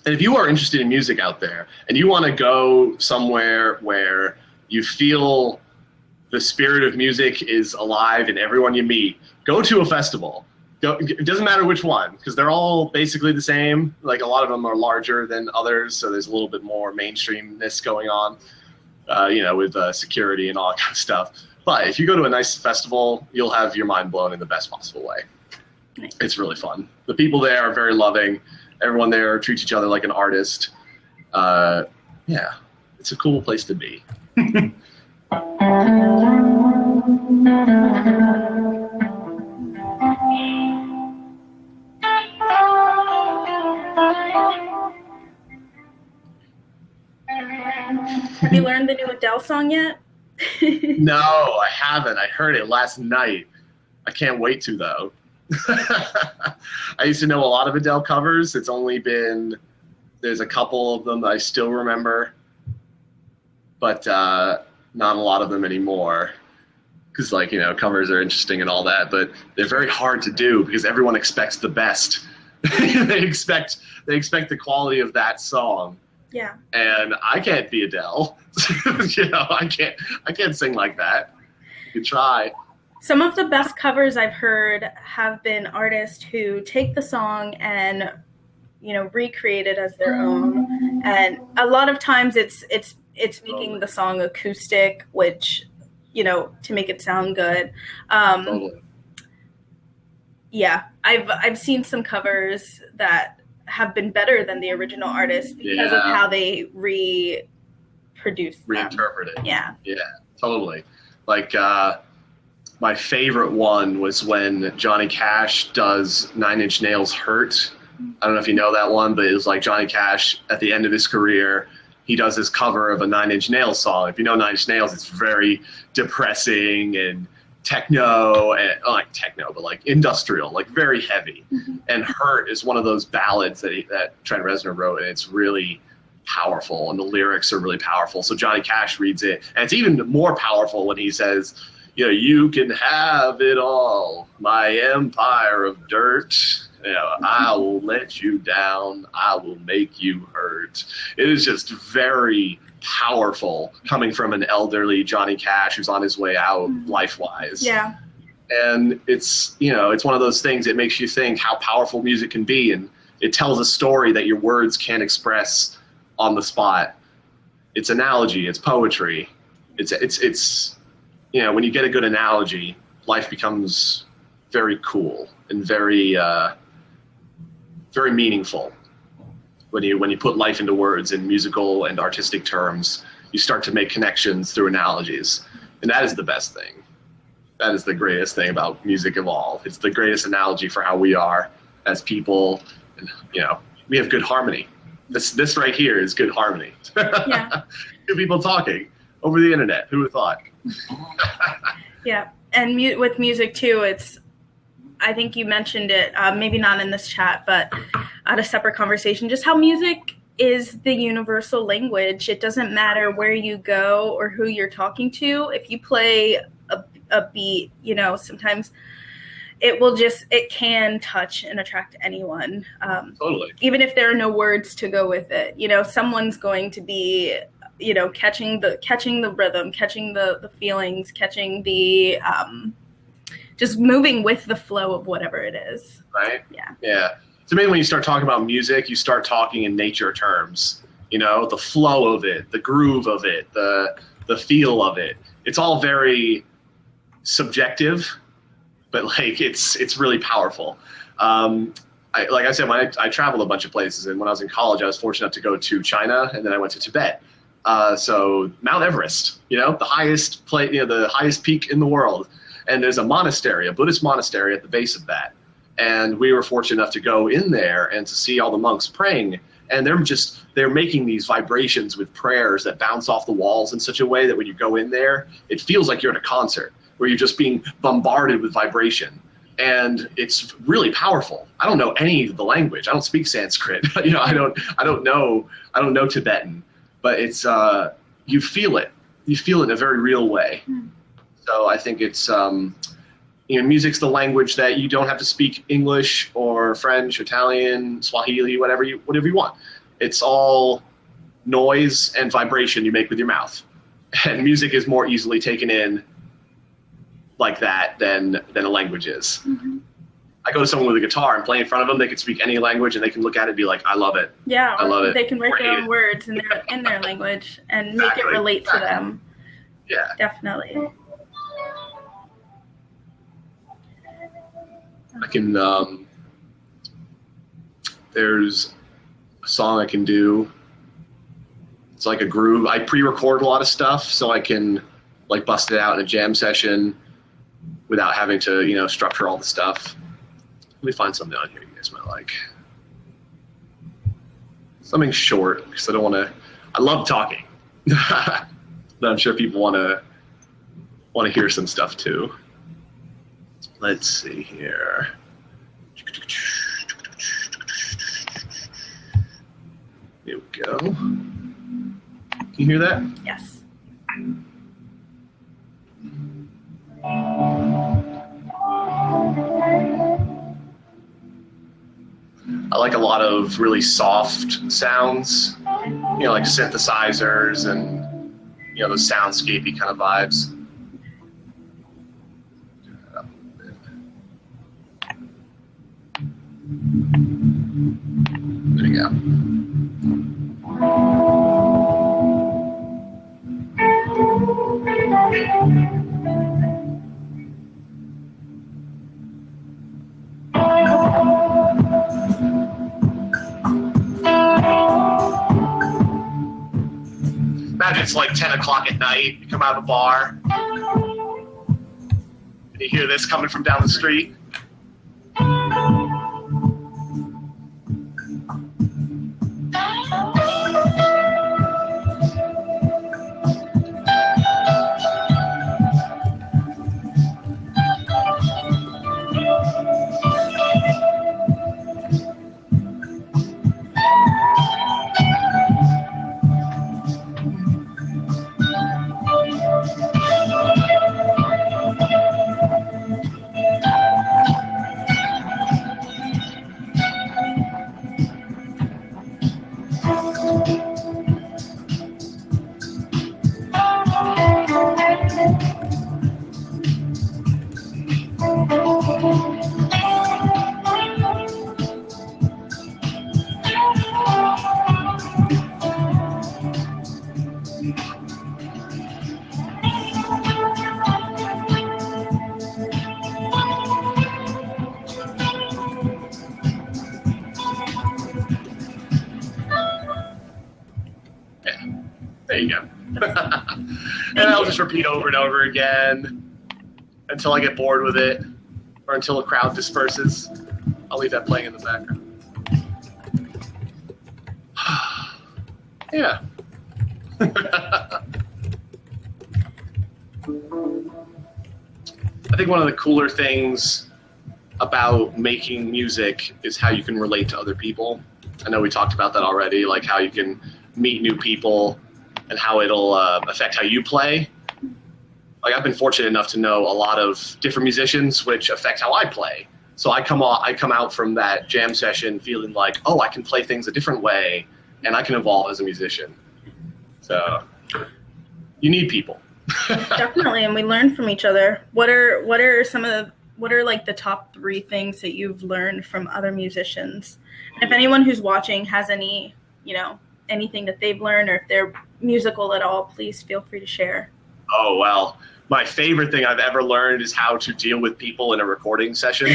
And if you are interested in music out there and you want to go somewhere where you feel the spirit of music is alive in everyone you meet, go to a festival. It doesn't matter which one, because they're all basically the same. Like, a lot of them are larger than others, so there's a little bit more mainstreamness going on, you know, with security and all that kind of stuff. But if you go to a nice festival, you'll have your mind blown in the best possible way. Nice. It's really fun. The people there are very loving. Everyone there treats each other like an artist. Yeah, it's a cool place to be. Have you learned the new Adele song yet? No, I haven't. I heard it last night. I can't wait to, though. I used to know a lot of Adele covers. It's only been, there's a couple of them that I still remember, but not a lot of them anymore. Because, like, you know, covers are interesting and all that, but they're very hard to do because everyone expects the best. They expect the quality of that song. Yeah. And I can't be Adele. You know, I can't sing like that. You could try. Some of the best covers I've heard have been artists who take the song and, you know, recreate it as their own. And a lot of times it's making the song acoustic, which, you know, to make it sound good. Totally. Yeah, I've seen some covers that have been better than the original artist because of how they reinterpret it. Yeah, totally. Like, my favorite one was when Johnny Cash does 9 Inch Nails' Hurt. I don't know if you know that one, but it was like Johnny Cash at the end of his career, he does his cover of a 9 Inch Nails song. If you know 9 Inch Nails, it's very depressing and techno, and like techno, but like industrial, like very heavy. And Hurt is one of those ballads that Trent Reznor wrote, and it's really powerful, and the lyrics are really powerful. So Johnny Cash reads it, and it's even more powerful when he says, you know, you can have it all, my empire of dirt. You know, I will let you down. I will make you hurt. It is just very powerful coming from an elderly Johnny Cash who's on his way out life-wise. Yeah. And it's, you know, it's one of those things that makes you think how powerful music can be, and it tells a story that your words can't express on the spot. It's analogy, it's poetry. It's you know, when you get a good analogy, life becomes very cool and very very meaningful. When you put life into words in musical and artistic terms, you start to make connections through analogies. And that is the best thing. That is the greatest thing about music of all. It's the greatest analogy for how we are as people. And, you know, we have good harmony. This right here is good harmony. Yeah. Two people talking over the internet. Who would have thought? Yeah. And with music too, I think you mentioned it, maybe not in this chat, but at a separate conversation, just how music is the universal language. It doesn't matter where you go or who you're talking to. If you play a beat, you know, sometimes it can touch and attract anyone. Totally. Even if there are no words to go with it, you know, someone's going to be, you know, catching the rhythm, catching the feelings, catching the, just moving with the flow of whatever it is. Right? Yeah. Yeah. To me, when you start talking about music, you start talking in nature terms. You know, the flow of it, the groove of it, the feel of it. It's all very subjective, but like it's really powerful. Like I said, when I traveled a bunch of places, and when I was in college, I was fortunate enough to go to China, and then I went to Tibet. So Mount Everest, the highest the highest peak in the world, and there's a monastery, a Buddhist monastery at the base of that. And we were fortunate enough to go in there and to see all the monks praying. And they're making these vibrations with prayers that bounce off the walls in such a way that when you go in there, it feels like you're at a concert where you're just being bombarded with vibration. And it's really powerful. I don't know any of the language. I don't speak Sanskrit. I don't know Tibetan, but it's you feel it. You feel it in a very real way. So I think it's music's the language that you don't have to speak English or French, Italian, Swahili, whatever you want. It's all noise and vibration you make with your mouth. And music is more easily taken in like that than a language is. Mm-hmm. I go to someone with a guitar and play in front of them, they can speak any language and they can look at it and be like, I love it. Yeah, I love it. They can write their own words in their language and make it relate to them. Yeah. Definitely. I can, there's a song I can do. It's like a groove. I pre-record a lot of stuff so I can like bust it out in a jam session without having to, structure all the stuff. Let me find something on here you guys might like. Something short, because I love talking. But I'm sure people want to hear some stuff too. Let's see here. Here we go. Can you hear that? Yes. I like a lot of really soft sounds, like synthesizers and, those soundscapey kind of vibes. There you go. Imagine it's like 10 o'clock at night, you come out of a bar, and you hear this coming from down the street. There you go. And I'll just repeat over and over again until I get bored with it or until a crowd disperses. I'll leave that playing in the background. Yeah. I think one of the cooler things about making music is how you can relate to other people. I know we talked about that already, like how you can meet new people and how it'll affect how you play. Like I've been fortunate enough to know a lot of different musicians, which affect how I play. So I come out from that jam session feeling like, oh, I can play things a different way, and I can evolve as a musician. So you need people. Definitely, and we learn from each other. What are like the top 3 things that you've learned from other musicians? And if anyone who's watching has any, anything that they've learned, or if they're musical at all, please feel free to share. Oh, well, My favorite thing I've ever learned is how to deal with people in a recording session.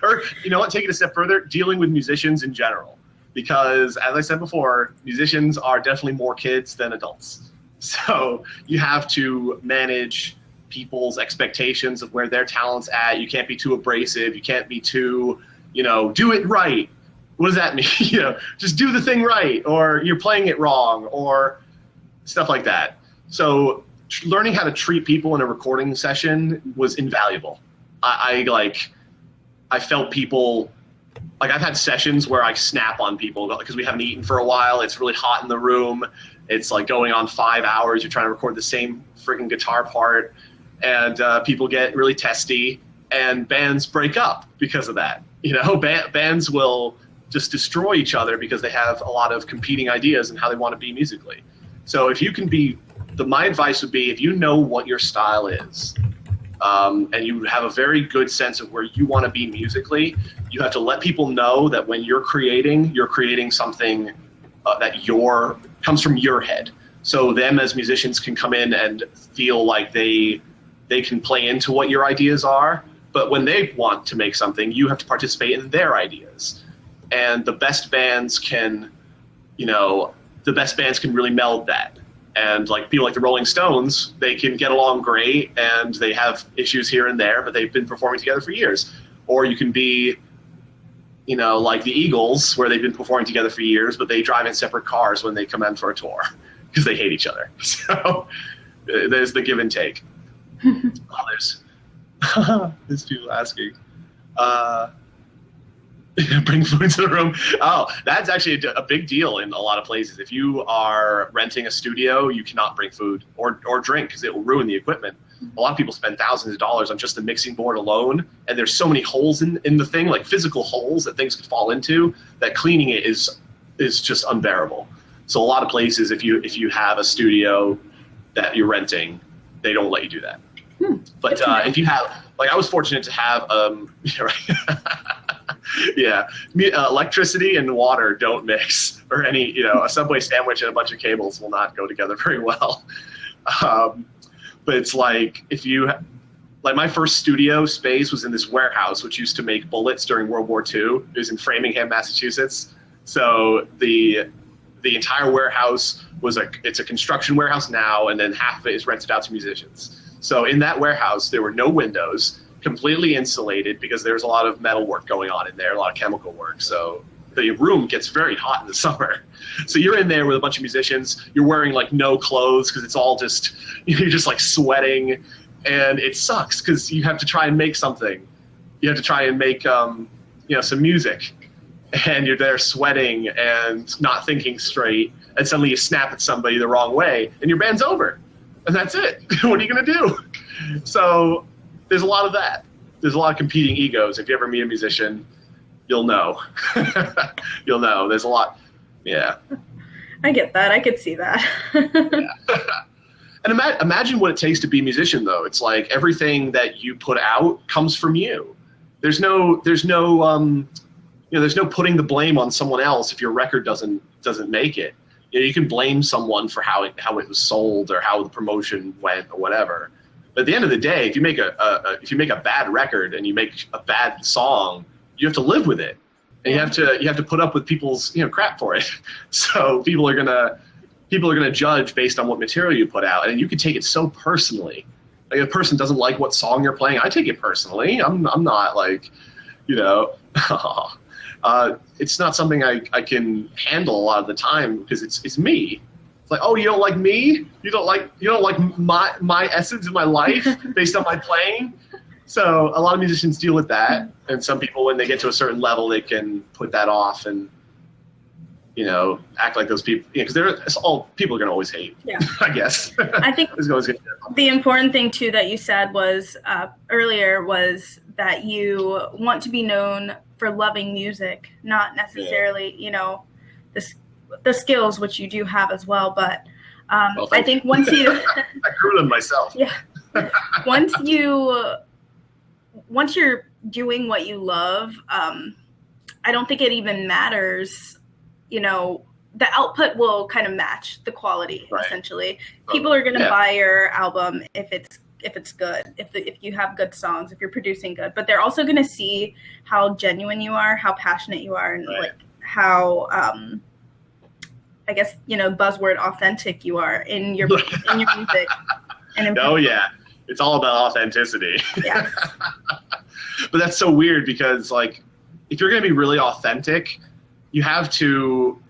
Or, you know what, take it a step further, dealing with musicians in general. Because, as I said before, musicians are definitely more kids than adults. So you have to manage people's expectations of where their talent's at. You can't be too abrasive. You can't be too, do it right. What does that mean? Just do the thing right, or you're playing it wrong, or stuff like that. So learning how to treat people in a recording session was invaluable. I felt people, like I've had sessions where I snap on people because we haven't eaten for a while. It's really hot in the room. It's like going on 5 hours. You're trying to record the same freaking guitar part, and people get really testy, and bands break up because of that. Bands will just destroy each other because they have a lot of competing ideas and how they want to be musically. So if you can my advice would be, if you know what your style is, and you have a very good sense of where you want to be musically, you have to let people know that when you're creating something that comes from your head. So them as musicians can come in and feel like they can play into what your ideas are, but when they want to make something, you have to participate in their ideas. And the best bands can really meld that. And like people like the Rolling Stones, they can get along great, and they have issues here and there, but they've been performing together for years. Or you can be, like the Eagles, where they've been performing together for years, but they drive in separate cars when they come in for a tour because they hate each other. So there's the give and take. There's people asking. Bring food into the room. Oh, that's actually a big deal in a lot of places. If you are renting a studio, you cannot bring food or drink because it will ruin the equipment. A lot of people spend thousands of dollars on just the mixing board alone, and there's so many holes in the thing, like physical holes that things could fall into, that cleaning it is just unbearable. So a lot of places, if you have a studio that you're renting, they don't let you do that. But if you have, like I was fortunate to have, yeah, electricity and water don't mix, or any, a Subway sandwich and a bunch of cables will not go together very well. But it's like, like my first studio space was in this warehouse, which used to make bullets during World War II. It was in Framingham, Massachusetts. So the entire warehouse it's a construction warehouse now, and then half of it is rented out to musicians. So in that warehouse, there were no windows, completely insulated, because there's a lot of metal work going on in there, a lot of chemical work. So the room gets very hot in the summer. So you're in there with a bunch of musicians. You're wearing like no clothes because it's all just, you're just like sweating, and it sucks because you have to try and make something. You have to try and make, some music, and you're there sweating and not thinking straight, and suddenly you snap at somebody the wrong way, and your band's over, and that's it. What are you gonna do? So there's a lot of that. There's a lot of competing egos. If you ever meet a musician, you'll know. You'll know. There's a lot. Yeah. I get that. I could see that. Yeah. And imagine what it takes to be a musician, though. It's like everything that you put out comes from you. There's no putting the blame on someone else if your record doesn't make it. You can blame someone for how it was sold or how the promotion went or whatever. But at the end of the day, if you make a bad record and you make a bad song, you have to live with it, and you have to put up with people's crap for it. So people are gonna judge based on what material you put out, and you can take it so personally. Like if a person doesn't like what song you're playing, I take it personally. I'm not like, it's not something I can handle a lot of the time because it's me. It's like, oh, you don't like me? You don't like my essence of my life based on my playing? So a lot of musicians deal with that, and some people, when they get to a certain level, they can put that off and act like those people, because people are going to always hate. Yeah, I guess. I think the important thing too that you said was earlier was that you want to be known for loving music, not necessarily the skills, which you do have as well. But I think once you I grew them myself. Yeah. Once you're doing what you love, I don't think it even matters, the output will kind of match the quality. Right. Essentially, people are going to buy your album if it's good, if you have good songs, if you're producing good, but they're also going to see how genuine you are, how passionate you are, and like how I guess, buzzword authentic you are in your music. And it's all about authenticity. Yes. But that's so weird because, like, if you're going to be really authentic, you have to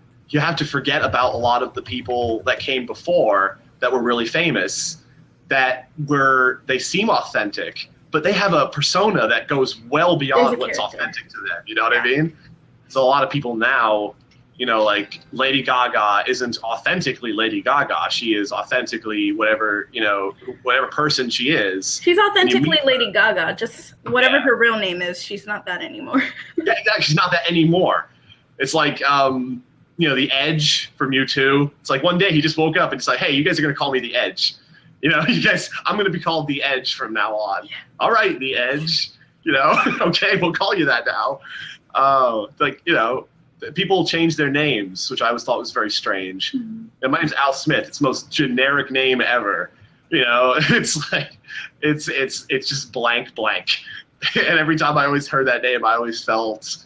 forget about a lot of the people that came before that were really famous, they seem authentic, but they have a persona that goes well beyond what's authentic to them. You know what I mean? So a lot of people now, like Lady Gaga isn't authentically Lady Gaga. She is authentically whatever person she is. She's authentically Lady Gaga. Just whatever her real name is, she's not that anymore. Yeah, exactly. She's not that anymore. It's like, The Edge from U2. It's like one day he just woke up and it's like, hey, you guys are going to call me The Edge. You guys, I'm going to be called The Edge from now on. Yeah. All right, The Edge. Okay, we'll call you that now. People change their names, which I always thought was very strange. Mm-hmm. And my name's Al Smith. It's the most generic name ever. It's like, it's just blank. And every time I always heard that name, I always felt,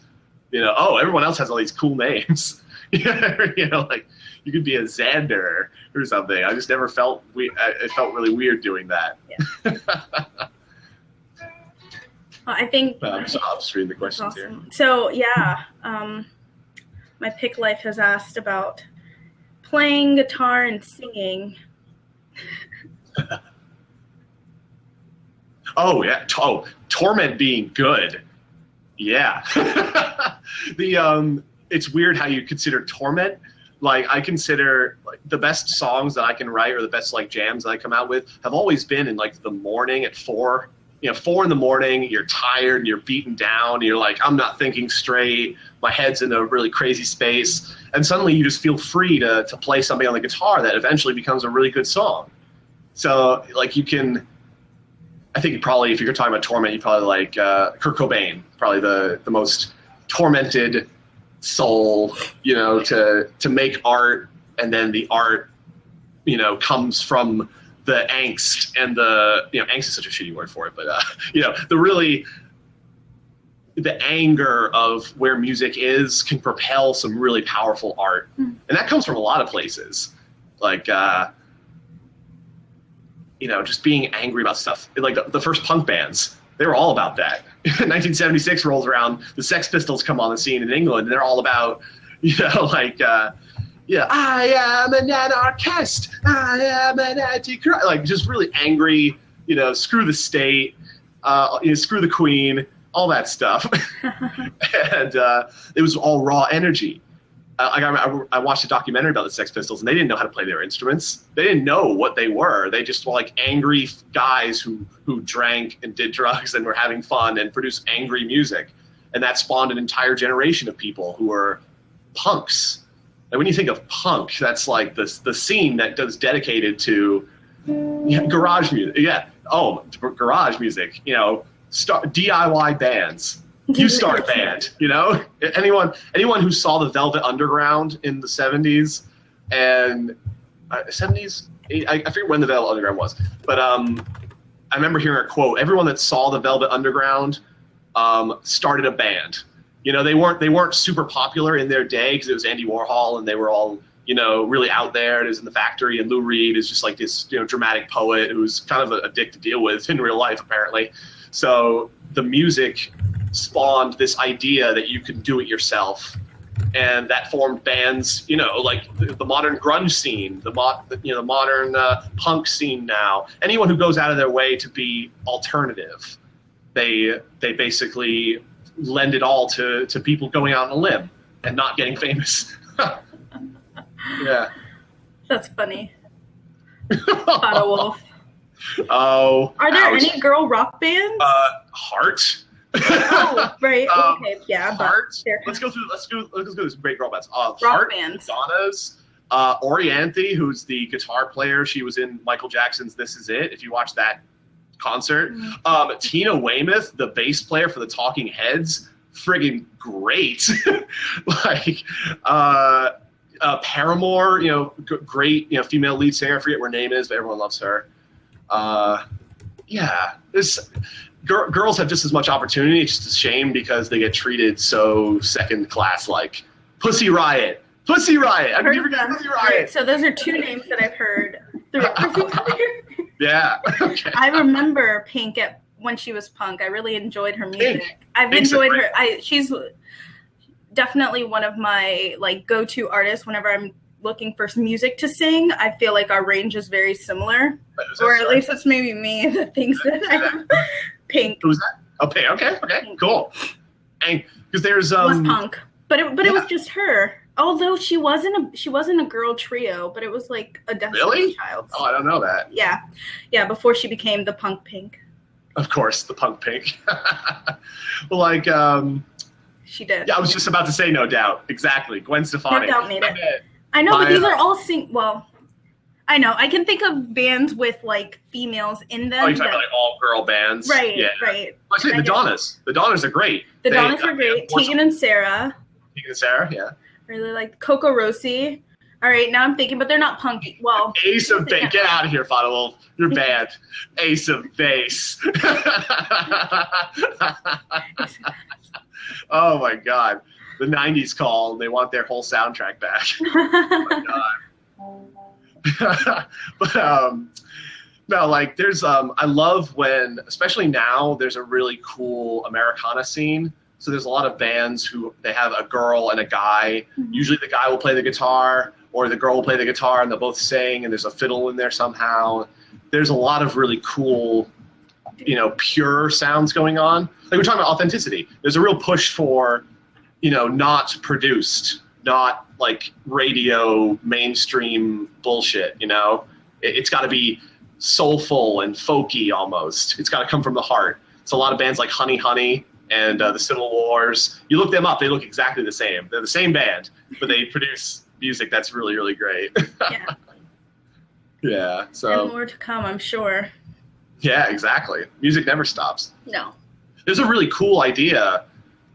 everyone else has all these cool names. Like you could be a Xander or something. I just never felt, it felt really weird doing that. Yeah. Well, I think I'm just reading the questions awesome. Here. So my Pick Life has asked about playing guitar and singing. Oh yeah. Torment being good. Yeah. It's weird how you consider Torment. Like I consider like the best songs that I can write or the best like jams that I come out with have always been in like the morning at 4. 4 a.m, you're tired and you're beaten down. And you're like, I'm not thinking straight. My head's in a really crazy space. And suddenly you just feel free to play something on the guitar that eventually becomes a really good song. So like you can, I think probably if you're talking about Torment, you probably like Kurt Cobain, probably the most tormented soul, to make art, and then the art, comes from the angst and the, angst is such a shitty word for it, but the anger of where music is can propel some really powerful art. And that comes from a lot of places. Like, just being angry about stuff. Like the first punk bands, they were all about that. 1976 rolls around, the Sex Pistols come on the scene in England, and they're all about, I am an anarchist, I am an anti-Christ, like just really angry, screw the state, screw the Queen, all that stuff. And it was all raw energy. I watched a documentary about the Sex Pistols, and they didn't know how to play their instruments. They didn't know what they were. They just were like angry guys who drank and did drugs and were having fun and produced angry music. And that spawned an entire generation of people who were punks. And when you think of punk, that's like the scene that is dedicated to garage music. Yeah. Oh, garage music, DIY bands. You start a band, Anyone who saw the Velvet Underground in the 70s and 70s, I forget when the Velvet Underground was, but I remember hearing a quote. Everyone that saw the Velvet Underground started a band. They weren't super popular in their day because it was Andy Warhol and they were all, really out there. It was in the Factory, and Lou Reed is just like this, dramatic poet who's kind of a dick to deal with in real life, apparently. So the music spawned this idea that you could do it yourself, and that formed bands, like the modern grunge scene, the modern punk scene now. Anyone who goes out of their way to be alternative, they basically lend it all to people going out on a limb and not getting famous. Yeah. That's funny. Auto Wolf. Oh. Are there any girl rock bands? Heart. Oh, right. Okay. Yeah. Heart. Let's go through this great girl bands. Rock Heart, bands. Madonna's. Orianthi, who's the guitar player. She was in Michael Jackson's "This Is It." If you watch that concert, Tina Weymouth, the bass player for the Talking Heads, friggin' great. Like, Paramore, great, female lead singer. I forget what her name is, but everyone loves her. Girls have just as much opportunity. It's just a shame because they get treated so second class, like Pussy Riot. Pussy Riot. I've never heard Pussy Riot. So those are two names that I've heard throughout Pussy Riot. Yeah. Okay. I remember Pink when she was punk. I really enjoyed her music. Pink. I've Pink's enjoyed her. She's definitely one of my go-to artists whenever I'm looking for music to sing. I feel like our range is very similar, or at least it's maybe me that thinks that I'm Pink. Who's that? Oh, Pink. Okay, cool. And because there's was punk, but it was just her. Although she wasn't a girl trio, but it was like a Destiny's Child. Oh, I don't know that. Yeah. Before she became the punk Pink. Of course, the punk Pink. Well, she did. Yeah, I was just about to say No Doubt. Exactly, Gwen Stefani. No Doubt made it. I know, but these are all well, I know. I can think of bands with females in them. Oh, you're talking about all girl bands, right? Yeah. Right. I say the Donnas. The Donnas are great. The Donnas are great. Tegan and Sarah. Yeah. Really like Coco Rossi. All right, now I'm thinking, but they're not punky. Well, Ace of Base. Get out of here, Fada Wolf. You're bad. Ace of Base. Oh my God. The 90s call. They want their whole soundtrack back. Oh my God. But no, there's I love when, especially now, there's a really cool Americana scene. So there's a lot of bands who they have a girl and a guy. Mm-hmm. Usually the guy will play the guitar or the girl will play the guitar and they'll both sing and there's a fiddle in there somehow. There's a lot of really cool, pure sounds going on. We're talking about authenticity. There's a real push for, not produced, not radio mainstream bullshit, It's got to be soulful and folky almost. It's got to come from the heart. So a lot of bands like Honey Honey and the Civil Wars, you look them up, they look exactly the same. They're the same band, but they produce music that's really, really great. Yeah. Yeah. So. And more to come, I'm sure. Yeah, exactly. Music never stops. No. There's a really cool idea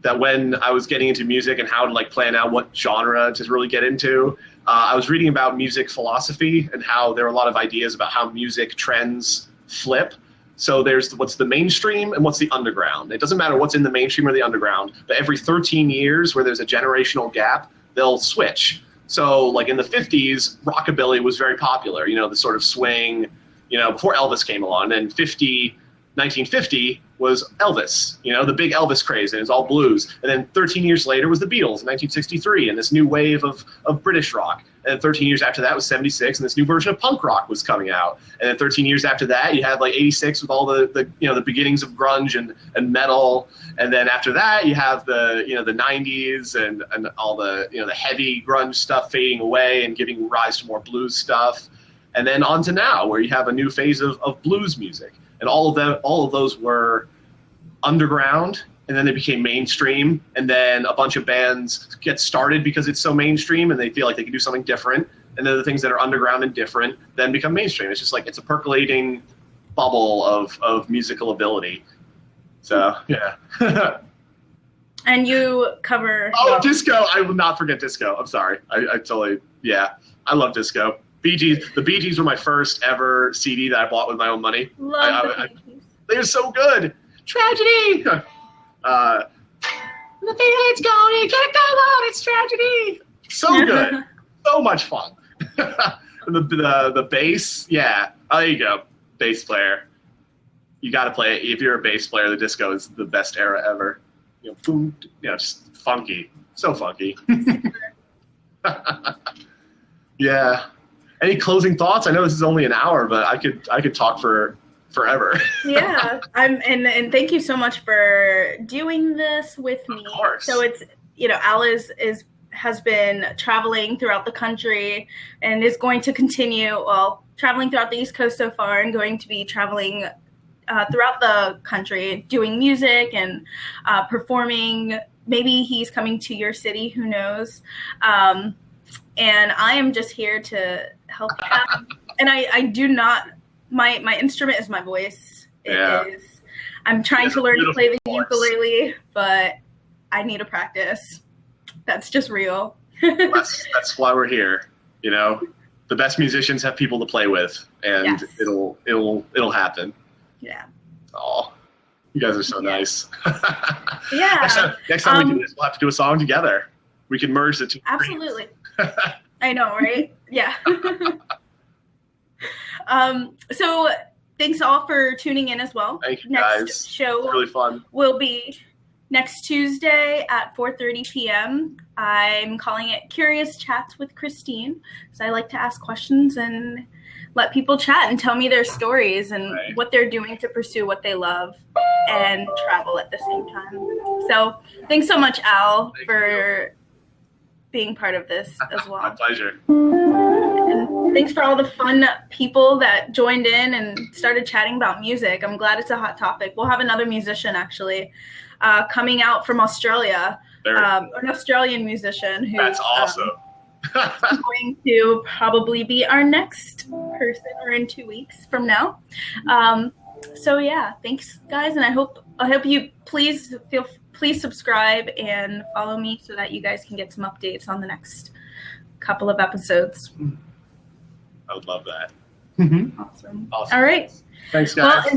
that when I was getting into music and how to plan out what genre to really get into, I was reading about music philosophy and how there are a lot of ideas about how music trends flip. So there's what's the mainstream and what's the underground. It doesn't matter what's in the mainstream or the underground, but every 13 years where there's a generational gap, they'll switch. So in the 50s, rockabilly was very popular, the sort of swing, before Elvis came along. And 1950 was Elvis, the big Elvis craze, and it's all blues. And then 13 years later was the Beatles in 1963, and this new wave of British rock. And then 13 years after that was 76, and this new version of punk rock was coming out. And then 13 years after that, you have 86 with all the beginnings of grunge and metal. And then after that, you have the 90s and all the the heavy grunge stuff fading away and giving rise to more blues stuff. And then on to now, where you have a new phase of blues music. And all of those were underground, and then they became mainstream, and then a bunch of bands get started because it's so mainstream and they feel like they can do something different, and then the things that are underground and different then become mainstream. It's just it's a percolating bubble of musical ability. So, yeah. And you cover... Disco! I will not forget disco. I'm sorry. I totally... Yeah. I love disco. Bee Gees. The Bee Gees were my first ever CD that I bought with my own money. Love the Bee Gees. They were so good. Tragedy! The feeling's going, you can't go on, it's tragedy. So good. So much fun. the bass, yeah. Oh, there you go. Bass player. You got to play it. If you're a bass player, the disco is the best era ever. Boom, just funky. So funky. Yeah. Any closing thoughts? I know this is only an hour, but I could talk for forever. Yeah. And thank you so much for doing this with me. Of course. So it's, Al has been traveling throughout the country and is going to continue, traveling throughout the East Coast so far and going to be traveling throughout the country doing music and performing. Maybe he's coming to your city, who knows? And I am just here to help you out. And I do not, my instrument is my voice. It is. I'm trying to learn to play the ukulele, but I need to practice. That's just real. That's why we're here. You know, the best musicians have people to play with, and Yes. it'll happen. Yeah. Oh, you guys are so nice. Yeah. Next time we do this, we'll have to do a song together. We can merge the two. Absolutely. I know, right? Yeah. So thanks all for tuning in as well. Thank you, Next guys. show It's really fun. will be next Tuesday at 4:30 p.m. I'm calling it Curious Chats with Christine, because I like to ask questions and let people chat and tell me their stories and what they're doing to pursue what they love and travel at the same time. So thanks so much, Al, for being part of this as well. My pleasure. And thanks for all the fun people that joined in and started chatting about music. I'm glad it's a hot topic. We'll have another musician actually coming out from Australia, an Australian musician who That's awesome. is going to probably be our next person, or in 2 weeks from now. So yeah, thanks guys, and I hope you please subscribe and follow me so that you guys can get some updates on the next couple of episodes. I would love that. Awesome. Awesome. All right. Thanks, guys. Well,